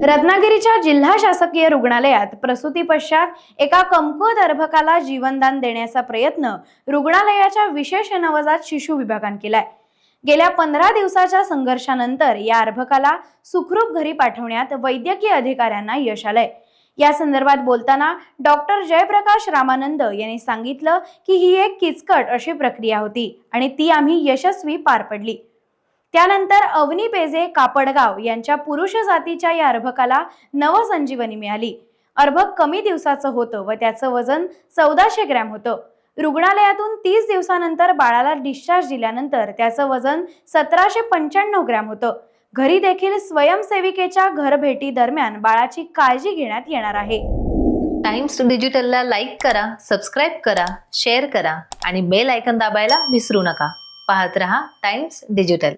रत्नागिरीच्या जिल्हा शासकीय रुग्णालयात प्रसूती पश्चात एका कमकुवत अर्भकाला जीवनदान देण्याचा प्रयत्न रुग्णालयाच्या विशेष नवजात शिशु विभागाने केलाय। गेल्या 15 दिवसाच्या संघर्षानंतर या अर्भकाला सुखरूप घरी पाठवण्यात वैद्यकीय अधिकाऱ्यांना यश आलंय। या संदर्भात बोलताना डॉक्टर जयप्रकाश रामानंद यांनी सांगितलं की ही एक किचकट अशी प्रक्रिया होती आणि ती आम्ही यशस्वी पार पडली। त्यानंतर अवनी पेजे कापडगाव यांच्या पुरुष जातीच्या या अर्भकाला नवसंजीवनी मिळाली। अर्भक कमी दिवसाचं होतं व त्याचं वजन 1400 ग्रॅम होतं। रुग्णालयातून 30 दिवसानंतर बाळाला डिस्चार्ज दिल्यानंतर त्याचं वजन 1795 ग्रॅम होतं। घरी देखील स्वयंसेविकेच्या घरभेटी दरम्यान बाळाची काळजी घेण्यात येणार आहे। टाइम्स डिजिटलला लाईक करा, सबस्क्राईब करा, शेअर करा आणि बेल आयकॉन दाबायला विसरू नका। पाहत रहा टाइम्स डिजिटल।